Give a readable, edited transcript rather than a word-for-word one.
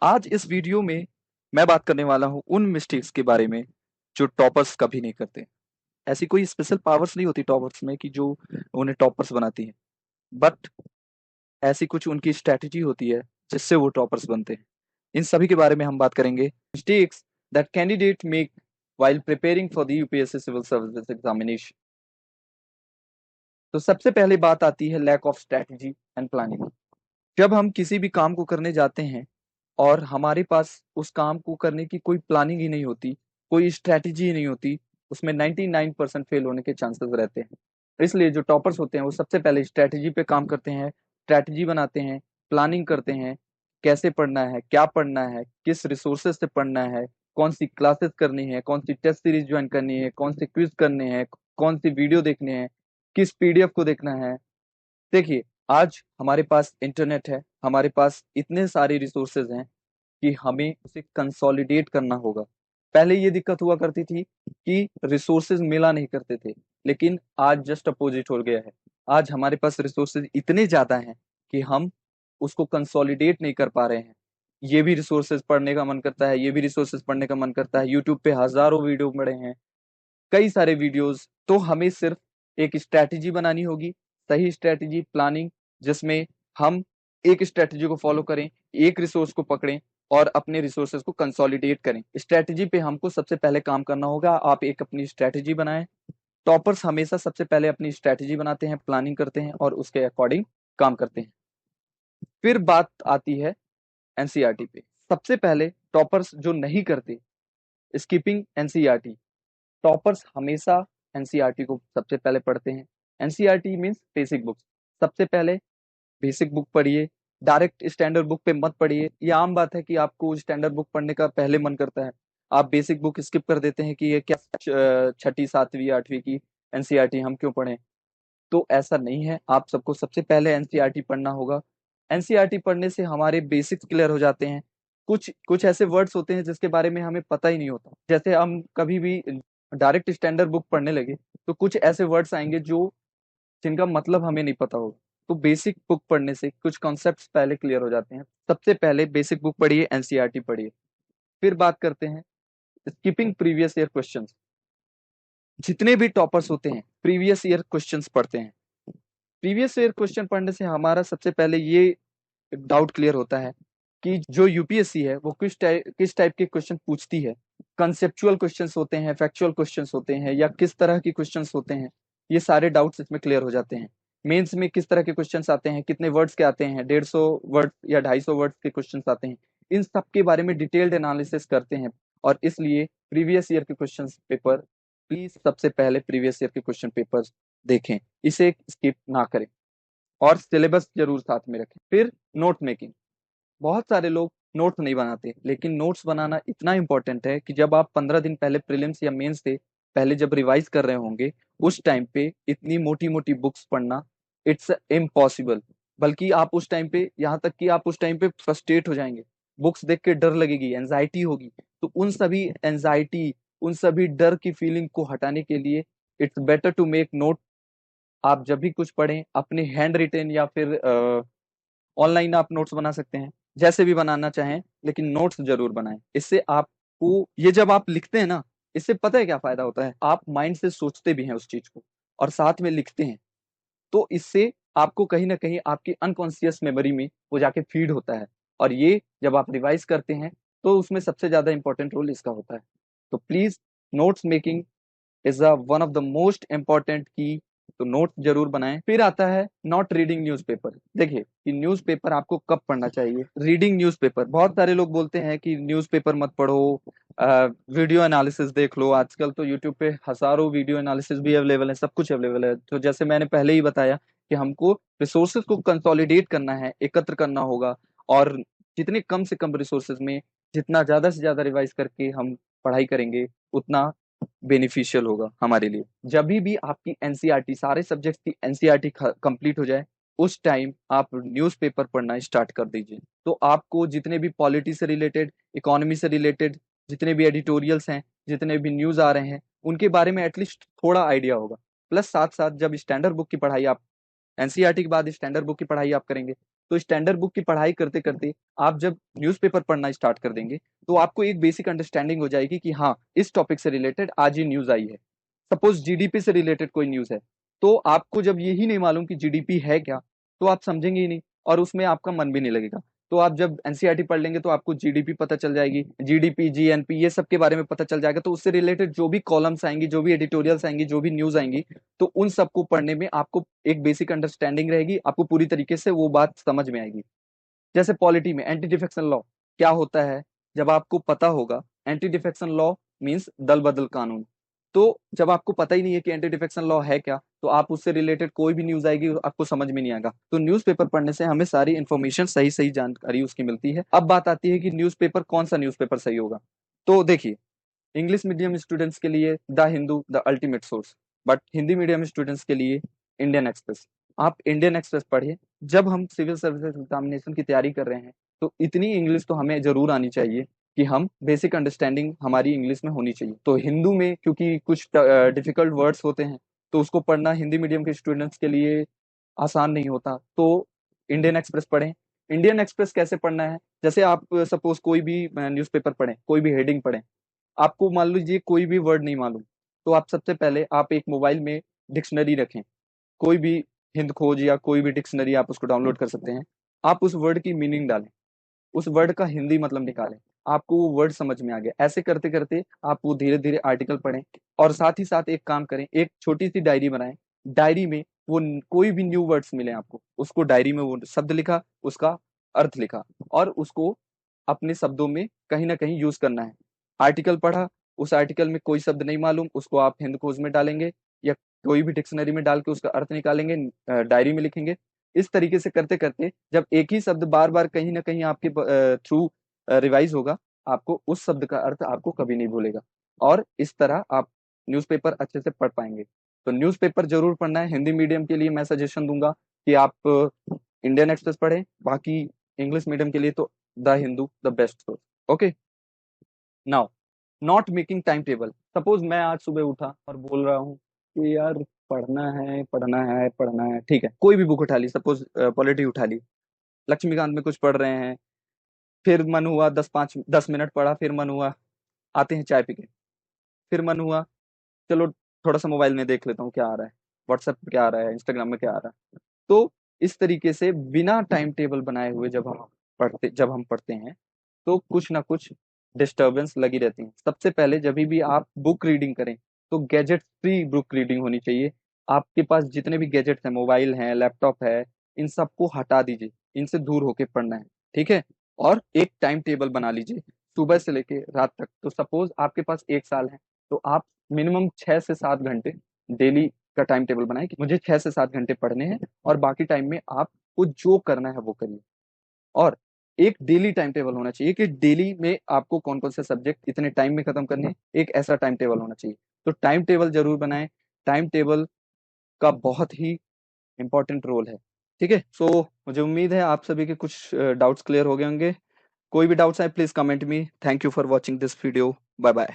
आज इस वीडियो में मैं बात करने वाला हूँ उन मिस्टेक्स के बारे में जो टॉपर्स कभी नहीं करते। ऐसी कोई स्पेशल पावर्स नहीं होती टॉपर्स में कि जो उन्हें टॉपर्स बनाती हैं, बट ऐसी कुछ उनकी स्ट्रैटेजी होती है जिससे वो टॉपर्स बनते हैं। इन सभी के बारे में हम बात करेंगे। Mistakes that candidate make while preparing for the UPSC civil services examination. तो सबसे पहले बात आती है lack of strategy and planning. जब हम किसी भी काम को करने जाते हैं और हमारे पास उस काम को करने की कोई प्लानिंग ही नहीं होती, कोई स्ट्रैटेजी ही नहीं होती, उसमें 99% फेल होने के चांसेस रहते हैं। इसलिए जो टॉपर्स होते हैं वो सबसे पहले स्ट्रैटेजी पे काम करते हैं, स्ट्रैटेजी बनाते हैं, प्लानिंग करते हैं, कैसे पढ़ना है, क्या पढ़ना है, किस रिसोर्सेज से पढ़ना है, कौन सी क्लासेस करनी है, कौन सी टेस्ट सीरीज ज्वाइन करनी है, कौन से क्विज करने हैं, कौन सी वीडियो देखने हैं, किस पीडीएफ को देखना है। देखिए, आज हमारे पास इंटरनेट है, हमारे पास इतने सारे रिसोर्सेज हैं कि हमें उसे कंसोलिडेट करना होगा। पहले ये दिक्कत हुआ करती थी कि रिसोर्सेज मिला नहीं करते थे, लेकिन आज जस्ट अपोजिट हो गया है। आज हमारे पास रिसोर्सेज इतने ज्यादा हैं कि हम उसको कंसोलिडेट नहीं कर पा रहे हैं। ये भी रिसोर्सेज पढ़ने का मन करता है, ये भी रिसोर्सेज पढ़ने का मन करता है। यूट्यूब पे हजारों वीडियो पड़े हैं, कई सारे वीडियोस। तो हमें सिर्फ एक स्ट्रैटेजी बनानी होगी, सही स्ट्रैटेजी, प्लानिंग, जिसमें हम एक स्ट्रैटेजी को फॉलो करें, एक रिसोर्स को पकड़ें और अपने रिसोर्सेज को कंसोलिडेट करें। स्ट्रैटेजी पे हमको सबसे पहले काम करना होगा। आप एक अपनी स्ट्रैटेजी बनाएं। टॉपर्स हमेशा सबसे पहले अपनी स्ट्रैटेजी बनाते हैं, प्लानिंग करते हैं और उसके अकॉर्डिंग काम करते हैं। फिर बात आती है एनसीईआरटी पे। सबसे पहले टॉपर्स जो नहीं करते, स्किपिंग एनसीईआरटी। टॉपर्स हमेशा एनसीईआरटी को सबसे पहले पढ़ते हैं। NCERT means basic books. सबसे पहले बेसिक बुक पढ़िए, डायरेक्ट स्टैंडर्ड बुक पे मत पढ़िए। ये आम बात है कि आपको स्टैंडर्ड बुक पढ़ने का पहले मन करता है, आप बेसिक बुक स्किप कर देते हैं कि ये क्या छठी सातवीं आठवीं की एनसीईआरटी हम क्यों पढ़ें। तो ऐसा नहीं है, आप सबको सबसे पहले एनसीईआरटी पढ़ना होगा। एनसीईआरटी पढ़ने से हमारे बेसिक्स क्लियर हो जाते हैं। कुछ कुछ ऐसे वर्ड्स होते हैं जिसके बारे में हमें पता ही नहीं होता। जैसे हम कभी भी डायरेक्ट स्टैंडर्ड बुक पढ़ने लगे तो कुछ ऐसे वर्ड्स आएंगे जो जिनका मतलब हमें नहीं पता होगा। तो बेसिक बुक पढ़ने से कुछ कॉन्सेप्ट्स पहले क्लियर हो जाते हैं। सबसे पहले बेसिक बुक पढ़िए, एनसीईआरटी पढ़िए। फिर बात करते हैं स्किपिंग प्रीवियस ईयर क्वेश्चंस। जितने भी टॉपर्स होते हैं प्रीवियस ईयर क्वेश्चंस पढ़ते हैं। प्रीवियस ईयर क्वेश्चन पढ़ने से हमारा सबसे पहले ये डाउट क्लियर होता है कि जो यूपीएससी है वो किस टाइप के क्वेश्चन पूछती है। कंसेप्चुअल क्वेश्चंस होते हैं, फैक्चुअल क्वेश्चंस होते हैं, या किस तरह के क्वेश्चंस होते हैं। ये सारे डाउट्स इसमें क्लियर हो जाते हैं। मेंस में किस तरह के क्वेश्चंस आते हैं, कितने वर्ड्स के आते हैं, 150 वर्ड या 250 वर्ड्स के क्वेश्चंस आते हैं। इन सब के बारे में डिटेल्ड एनालिसिस करते हैं। और इसलिए प्रीवियस ईयर के क्वेश्चन पेपर, प्लीज सबसे पहले प्रीवियस ईयर के क्वेश्चन पेपर देखें, इसे स्किप ना करें और सिलेबस जरूर साथ में रखें। फिर नोट मेकिंग। बहुत सारे लोग नोट्स नहीं बनाते, लेकिन नोट्स बनाना इतना इंपॉर्टेंट है कि जब आप 15 दिन पहले प्रीलिम्स या मेंस से पहले जब रिवाइज कर रहे होंगे, उस टाइम पे इतनी मोटी मोटी बुक्स पढ़ना इट्स इम्पॉसिबल। बल्कि आप उस टाइम पे, यहाँ तक कि आप उस टाइम पे फ्रस्ट्रेट हो जाएंगे, बुक्स देख के डर लगेगी, एंजाइटी होगी। तो उन सभी एंजाइटी, उन सभी डर की फीलिंग को हटाने के लिए it's better to make note. आप जब भी कुछ पढ़ें, अपने हैंड रिटेन या फिर ऑनलाइन आप नोट्स बना सकते हैं, जैसे भी बनाना चाहें, लेकिन नोट्स जरूर बनाएं। इससे आपको, ये जब आप लिखते हैं ना, इससे पता है क्या फायदा होता है, आप माइंड से सोचते भी हैं उस चीज को और साथ में लिखते हैं। तो इससे आपको कहीं ना कहीं आपकी अनकॉन्शियस मेमोरी में वो जाके फीड होता है। और ये जब आप रिवाइज करते हैं तो उसमें सबसे ज्यादा इंपॉर्टेंट रोल इसका होता है। तो please, notes making is one of the most important की। तो नोट जरूर बनाएं। फिर आता है नॉट रीडिंग न्यूज़पेपर। देखिए कि न्यूज़पेपर आपको कब पढ़ना चाहिए। रीडिंग न्यूज़पेपर, बहुत सारे लोग बोलते हैं कि न्यूज़पेपर मत पढ़ो, वीडियो एनालिसिस देख लो। आजकल तो यूट्यूब पे हजारों वीडियो एनालिसिस भी अवेलेबल है, सब कुछ अवेलेबल है। तो जैसे मैंने पहले ही बताया कि हमको रिसोर्सेज को कंसोलिडेट करना है, एकत्र करना होगा। और जितने कम से कम रिसोर्सेज में जितना ज्यादा से ज्यादा रिवाइज करके हम पढ़ाई करेंगे, उतना बेनिफिशियल होगा हमारे लिए। जब भी आपकी एनसीईआरटी, सारे सब्जेक्ट्स की एनसीईआरटी कंप्लीट हो जाए, उस टाइम आप न्यूज़पेपर पढ़ना स्टार्ट कर दीजिए। तो आपको जितने भी पॉलिटी से रिलेटेड, इकोनॉमी से रिलेटेड जितने भी एडिटोरियल्स हैं, जितने भी न्यूज़ आ रहे हैं, उनके बारे में एटलीस्ट थोड़ा आइडिया होगा। प्लस साथ साथ जब स्टैंडर्ड बुक की पढ़ाई आप, एनसीईआरटी के बाद स्टैंडर्ड बुक की पढ़ाई आप करेंगे, तो स्टैंडर्ड बुक की पढ़ाई करते करते आप जब न्यूज़पेपर पढ़ना स्टार्ट कर देंगे तो आपको एक बेसिक अंडरस्टैंडिंग हो जाएगी कि हाँ, इस टॉपिक से रिलेटेड आज ये न्यूज़ आई है। सपोज जीडीपी से रिलेटेड कोई न्यूज़ है, तो आपको जब यही नहीं मालूम कि जीडीपी है क्या, तो आप समझेंगे ही नहीं और उसमें आपका मन भी नहीं लगेगा। तो आप जब एनसीईआरटी पढ़ लेंगे तो आपको जीडीपी पता चल जाएगी, जीडीपी, जीएनपी ये सब के बारे में पता चल जाएगा। तो उससे रिलेटेड जो भी कॉलम्स आएंगी, जो भी एडिटोरियल्स आएंगी, जो भी न्यूज़ आएंगी, तो उन सबको पढ़ने में आपको एक बेसिक अंडरस्टैंडिंग रहेगी, आपको पूरी तरीके से वो बात समझ में आएगी। जैसे पॉलिटी में एंटी डिफेक्शन लॉ क्या होता है, जब आपको पता होगा एंटी डिफेक्शन लॉ मीन्स दल बदल कानून। तो जब आपको पता ही नहीं है कि एंटी डिफेक्शन लॉ है क्या, तो आप उससे रिलेटेड कोई भी न्यूज आएगी आपको समझ में नहीं आएगा। तो न्यूज़पेपर पढ़ने से हमें सारी इन्फॉर्मेशन, सही सही जानकारी उसकी मिलती है। अब बात आती है कि न्यूज़पेपर, कौन सा न्यूज़पेपर सही होगा। तो देखिए, इंग्लिश मीडियम स्टूडेंट्स के लिए the Hindu the ultimate source, but Hindi medium students के लिए इंडियन एक्सप्रेस। आप इंडियन एक्सप्रेस पढ़िए। जब हम सिविल सर्विसेज एग्जामिनेशन की तैयारी कर रहे हैं तो इतनी इंग्लिश तो हमें जरूर आनी चाहिए कि हम बेसिक अंडरस्टैंडिंग हमारी इंग्लिश में होनी चाहिए। तो हिंदू में क्योंकि कुछ डिफिकल्ट वर्ड्स होते हैं, तो उसको पढ़ना हिंदी मीडियम के स्टूडेंट्स के लिए आसान नहीं होता। तो इंडियन एक्सप्रेस पढ़ें। इंडियन एक्सप्रेस कैसे पढ़ना है, जैसे आप सपोज कोई भी न्यूज़पेपर पढ़ें, कोई भी हेडिंग पढ़ें, आपको मान लीजिए कोई भी वर्ड नहीं मालूम, तो आप सबसे पहले आप एक मोबाइल में डिक्शनरी रखें, कोई भी हिंद खोज या कोई भी डिक्शनरी आप उसको डाउनलोड कर सकते हैं। आप उस वर्ड की मीनिंग डालें, उस वर्ड का हिंदी मतलब निकालें, आपको वो वर्ड समझ में आ गया। ऐसे करते करते आप वो धीरे धीरे आर्टिकल पढ़ें। और साथ ही साथ एक काम करें, एक छोटी सी डायरी बनाएं। डायरी में वो कोई भी न्यू वर्ड्स मिले आपको, उसको डायरी में वो शब्द लिखा, उसका अर्थ लिखा और उसको अपने शब्दों में कहीं ना कहीं यूज करना है। आर्टिकल पढ़ा, उस आर्टिकल में कोई शब्द नहीं मालूम, उसको आप हिंद खोज में डालेंगे या कोई भी डिक्शनरी में डाल के उसका अर्थ निकालेंगे, डायरी में लिखेंगे। इस तरीके से करते करते जब एक ही शब्द बार बार कहीं ना कहीं आपके थ्रू रिवाइज होगा, आपको उस शब्द का अर्थ आपको कभी नहीं भूलेगा। और इस तरह आप न्यूज़पेपर अच्छे से पढ़ पाएंगे। तो न्यूज़पेपर जरूर पढ़ना है। हिंदी मीडियम के लिए मैं सजेशन दूंगा कि आप इंडियन एक्सप्रेस पढ़ें, बाकी इंग्लिश मीडियम के लिए तो the Hindu the best source. Okay, now not making time table. Suppose मैं आज सुबह उठा और बोल रहा हूँ कि यार पढ़ना है पढ़ना है पढ़ना है, ठीक है, कोई भी बुक उठा ली, सपोज पॉलिटी उठा ली, लक्ष्मीकांत में कुछ पढ़ रहे हैं, फिर मन हुआ 10 मिनट पढ़ा, फिर मन हुआ आते हैं चाय पी के, फिर मन हुआ चलो थोड़ा सा मोबाइल में देख लेता हूँ क्या आ रहा है, व्हाट्सएप पे क्या आ रहा है, इंस्टाग्राम में क्या आ रहा है। तो इस तरीके से बिना टाइम टेबल बनाए हुए जब हम पढ़ते हैं तो कुछ ना कुछ डिस्टरबेंस लगी रहती है। सबसे पहले जब भी आप बुक रीडिंग करें तो गैजेट फ्री बुक रीडिंग होनी चाहिए। आपके पास जितने भी गैजेट्स हैं, मोबाइल हैं, लैपटॉप है, इन सबको हटा दीजिए, इनसे दूर होके पढ़ना है, ठीक है। और एक टाइम टेबल बना लीजिए सुबह से लेके रात तक। तो सपोज आपके पास 1 साल है, तो आप मिनिमम 6 से 7 घंटे डेली का टाइम टेबल बनाएं कि मुझे 6 से 7 घंटे पढ़ने हैं और बाकी टाइम में आपको जो करना है वो करिए। और एक डेली टाइम टेबल होना चाहिए कि डेली में आपको कौन कौन से सब्जेक्ट इतने टाइम में खत्म करने हैं, एक ऐसा टाइम टेबल होना चाहिए। तो टाइम टेबल जरूर बनाएं। टाइम टेबल का बहुत ही इंपॉर्टेंट रोल है, ठीक है। सो मुझे उम्मीद है आप सभी के कुछ डाउट्स क्लियर हो गए होंगे। कोई भी डाउट्स है please comment me. Thank you for watching this video. Bye bye.